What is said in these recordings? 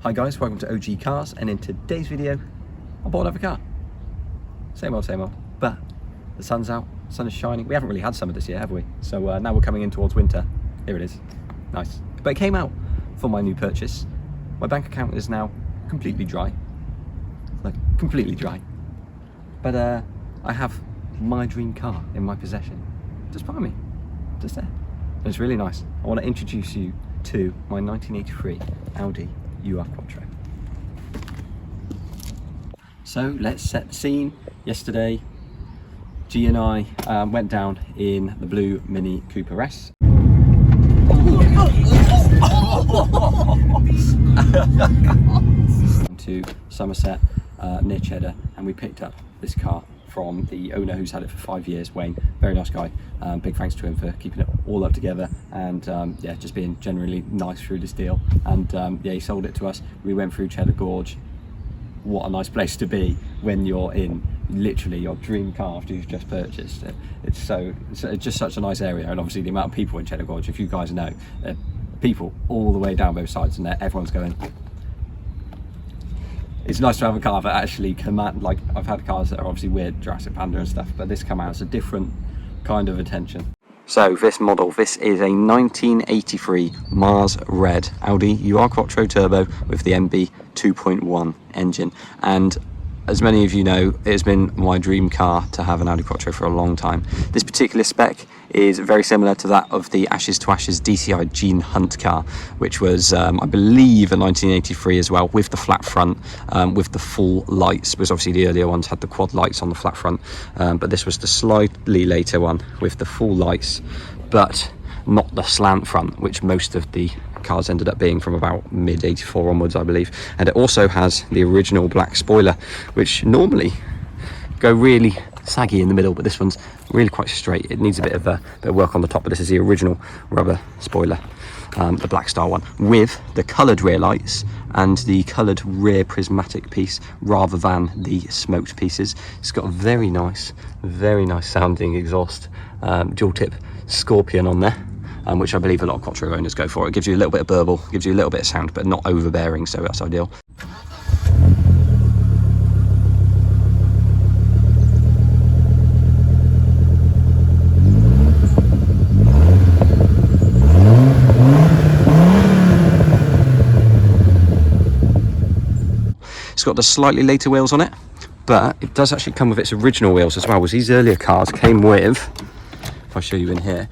Hi guys, welcome to OG Cars, and in today's video I bought another car. Same old, but the sun's out, sun is shining. We haven't really had summer this year, have we? So now we're coming in towards winter. Here it is, nice. But it came out for my new purchase. My bank account is now completely dry, like completely dry. But I have my dream car in my possession, just by me, just there. And it's really nice. I want to introduce you to my 1983 Audi Quattro. So let's set the scene. Yesterday, G and I went down in the blue Mini Cooper S. To Somerset, near Cheddar, and we picked up this car from the owner who's had it for 5 years, Wayne. Very nice guy. Big thanks to him for keeping it all up together and yeah, just being generally nice through this deal. And yeah, he sold it to us. We went through Cheddar Gorge. What a nice place to be when you're in literally your dream car after you've just purchased it. It's just such a nice area, and obviously the amount of people in Cheddar Gorge, if you guys know, people all the way down both sides, and everyone's going. It's nice to have a car that actually command, like I've had cars that are obviously weird, Jurassic Panda and stuff, but this commands a different kind of attention. So this model, this is a 1983 Mars Red Audi Quattro Turbo with the MB 2.1 engine. And as many of you know, it's been my dream car to have an Audi Quattro for a long time. This particular spec is very similar to that of the Ashes to Ashes DCI Gene Hunt car, which was, I believe, a 1983 as well, with the flat front, with the full lights, because obviously the earlier ones had the quad lights on the flat front, but this was the slightly later one with the full lights, but not the slant front, which most of the cars ended up being from about mid 84 onwards, I believe. And it also has the original black spoiler, which normally go really saggy in the middle, but this one's really quite straight. It needs a bit of work on the top, but this is the original rubber spoiler, the black star one, with the coloured rear lights and the coloured rear prismatic piece rather than the smoked pieces. It's got a very nice sounding exhaust, dual tip Scorpion on there, which I believe a lot of Quattro owners go for. It gives you a little bit of burble, gives you a little bit of sound, but not overbearing, so that's ideal. It's got the slightly later wheels on it, but it does actually come with its original wheels as well, because these earlier cars came with, if I show you in here,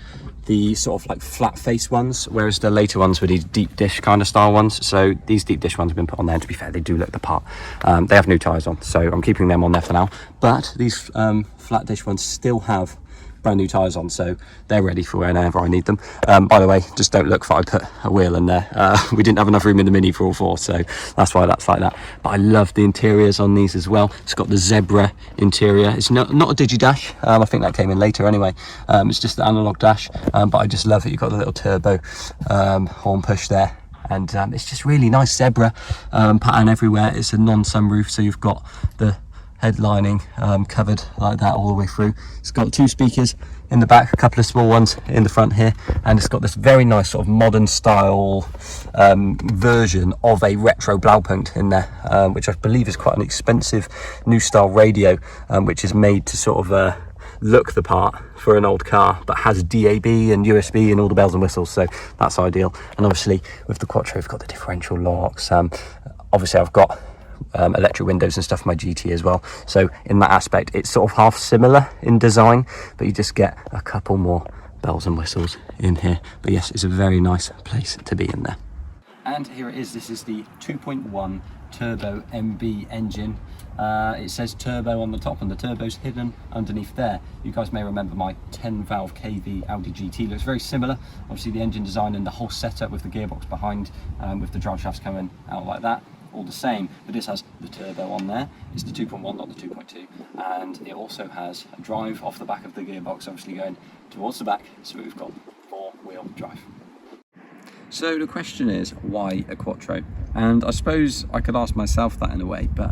the sort of like flat face ones, whereas the later ones were these deep dish kind of style ones. So these deep dish ones have been put on there, and to be fair, they do look the part. They have new tyres on, so I'm keeping them on there for now, but these flat dish ones still have brand new tyres on, so they're ready for whenever I need them. By the way, just don't look that I put a wheel in there. We didn't have enough room in the Mini for all four, so that's why that's like that. But I love the interiors on these as well. It's got the zebra interior. It's not a digi dash. I think that came in later anyway. It's just the analog dash, but I just love it. You've got the little turbo horn push there, and it's just really nice zebra pattern everywhere. It's a non-sunroof, so you've got the headlining covered like that all the way through. It's got 2 speakers in the back, a couple of small ones in the front here, and it's got this very nice sort of modern style version of a retro Blaupunkt in there, which I believe is quite an expensive new style radio, which is made to sort of look the part for an old car, but has DAB and USB and all the bells and whistles, so that's ideal. And obviously with the Quattro, we've got the differential locks. Obviously I've got electric windows and stuff for my GT as well, so in that aspect it's sort of half similar in design, but you just get a couple more bells and whistles in here. But yes, it's a very nice place to be in there. And here it is. This is the 2.1 turbo MB engine. It says turbo on the top, and the turbo's hidden underneath there. You guys may remember my 10 valve KV Audi GT. Looks very similar. Obviously the engine design and the whole setup with the gearbox behind, with the drive shafts coming out like that, all the same, but this has the turbo on there. It's the 2.1, not the 2.2, and it also has a drive off the back of the gearbox, obviously going towards the back, so we've got 4-wheel drive. So the question is, why a Quattro? And I suppose I could ask myself that in a way, but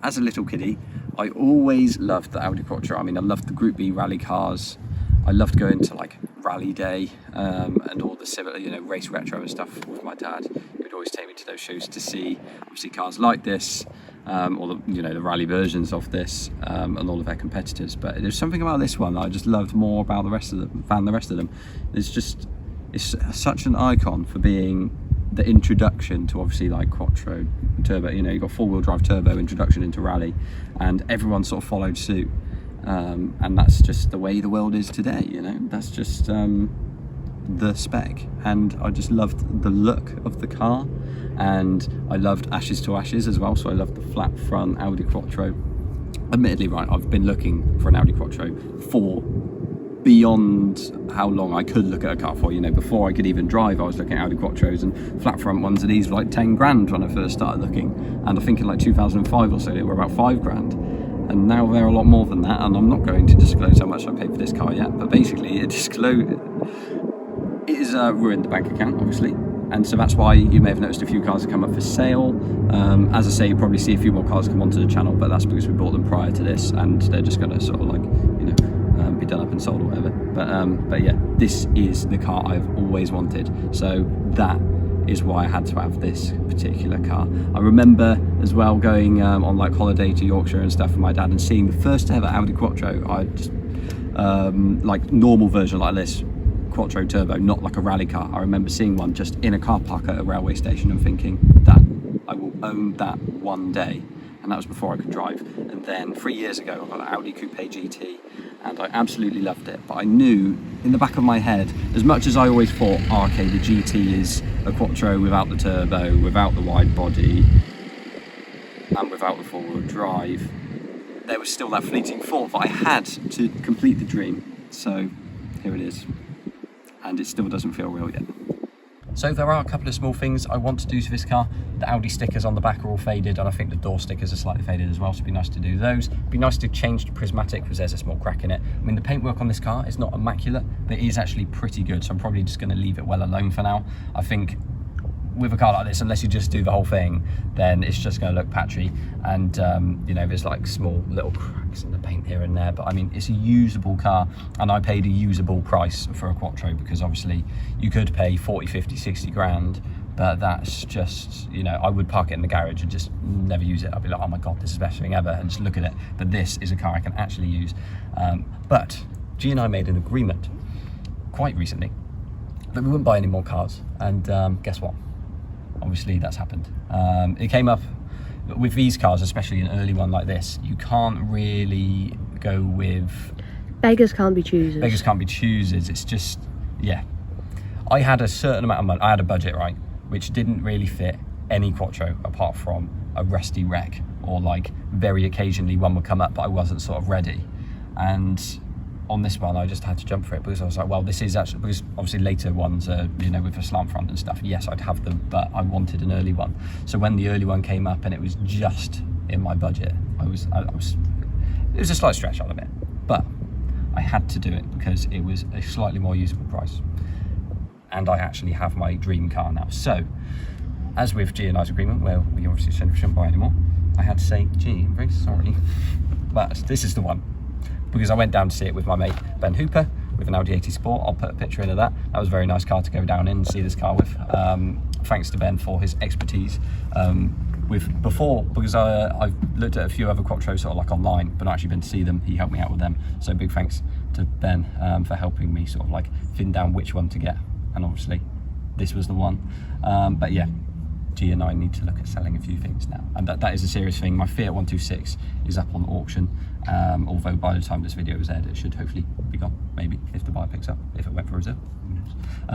as a little kiddie, I always loved the Audi Quattro. I mean, I loved the Group B rally cars. I loved going to like rally day and all the similar, you know, race retro and stuff with my dad. We'd always take me to those shows to see obviously cars like this, or the rally versions of this, and all of their competitors. But there's something about this one that I just loved more about the rest of them. It's such an icon for being the introduction to obviously like Quattro turbo. You got 4-wheel drive turbo introduction into rally, and everyone sort of followed suit. And that's just the way the world is today. That's just the spec, and I just loved the look of the car, and I loved ashes to ashes as well. So I loved the flat front Audi Quattro. Admittedly, right, I've been looking for an Audi Quattro for beyond how long I could look at a car for. Before I could even drive, I was looking at Audi Quattros, and flat front ones of these were like 10 grand when I first started looking, and I think in like 2005 or so they were about 5 grand, and now they're a lot more than that. And I'm not going to disclose how much I paid for this car yet, but basically it has ruined the bank account, obviously, and so that's why you may have noticed a few cars have come up for sale. As I say, you'll probably see a few more cars come onto the channel, but that's because we bought them prior to this, and they're just going to sort of like be done up and sold or whatever. But yeah, this is the car I've always wanted, so that is why I had to have this particular car. I remember as well going on like holiday to Yorkshire and stuff with my dad, and seeing the first ever Audi Quattro. I just like normal version like this, Quattro turbo, not like a rally car. I remember seeing one just in a car park at a railway station and thinking that I will own that one day, and that was before I could drive. And then 3 years ago I got an Audi Coupe GT, and I absolutely loved it. But I knew in the back of my head, as much as I always thought, oh, okay, the GT is a Quattro without the turbo, without the wide body, and without the 4-wheel drive, there was still that fleeting thought that I had to complete the dream. So here it is, and it still doesn't feel real yet. So there are a couple of small things I want to do to this car. The Audi stickers on the back are all faded, and I think the door stickers are slightly faded as well, so it'd be nice to do those. It'd be nice to change the prismatic because there's a small crack in it. I mean, the paintwork on this car is not immaculate, but it is actually pretty good, so I'm probably just going to leave it well alone for now. I think with a car like this, unless you just do the whole thing, then it's just going to look patchy, and there's like small little cracks in the paint here and there, but I mean, it's a usable car, and I paid a usable price for a Quattro, because obviously you could pay 40, 50, 60 grand, but that's just, I would park it in the garage and just never use it. I'd be like, oh my god, this is the best thing ever, and just look at it. But this is a car I can actually use. But G and I made an agreement quite recently that we wouldn't buy any more cars, and guess what? Obviously that's happened. It came up with these cars, especially an early one like this. You can't really go with beggars can't be choosers. Beggars can't be choosers. It's just, yeah. I had a certain amount of money. I had a budget, right, which didn't really fit any Quattro apart from a rusty wreck, or like very occasionally one would come up, but I wasn't sort of ready. And on this one I just had to jump for it, because I was like, well, this is actually, because obviously later ones are, with a slant front and stuff, yes, I'd have them, but I wanted an early one. So when the early one came up and it was just in my budget, it was a slight stretch, I'll admit, but I had to do it because it was a slightly more usable price, and I actually have my dream car now. So as with G and I's agreement, where we obviously shouldn't buy anymore, I had to say, G, I'm very sorry, but this is the one. Because I went down to see it with my mate Ben Hooper with an Audi 80 Sport. I'll put a picture in of that. That was a very nice car to go down in and see this car with. Thanks to Ben for his expertise because I've looked at a few other Quattros sort of like online, but not actually been to see them. He helped me out with them. So big thanks to Ben for helping me sort of like pin down which one to get. And obviously this was the one. But yeah, G and I need to look at selling a few things now, and that is a serious thing. My Fiat 126 is up on auction, although by the time this video is aired it should hopefully be gone, maybe, if the buyer picks up, if it went for reserve.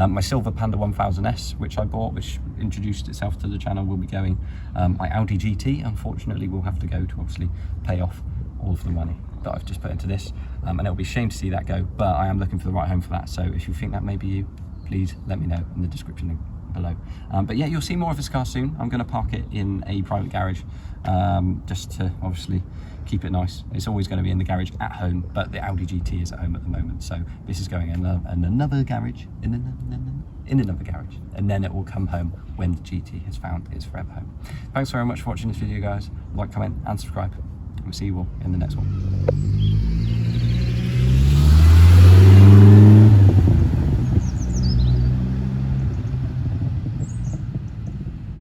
My silver Panda 1000S, which I bought, which introduced itself to the channel, will be going. My Audi GT unfortunately will have to go to obviously pay off all of the money that I've just put into this, and it'll be a shame to see that go, but I am looking for the right home for that. So if you think that may be you, please let me know in the description link below. But yeah, you'll see more of this car soon. I'm going to park it in a private garage, just to obviously keep it nice. It's always going to be in the garage at home, but the Audi GT is at home at the moment, so this is going in another garage, in another garage, and then it will come home when the GT has found its forever home. Thanks very much for watching this video, guys. Like, comment and subscribe. We'll see you all in the next one.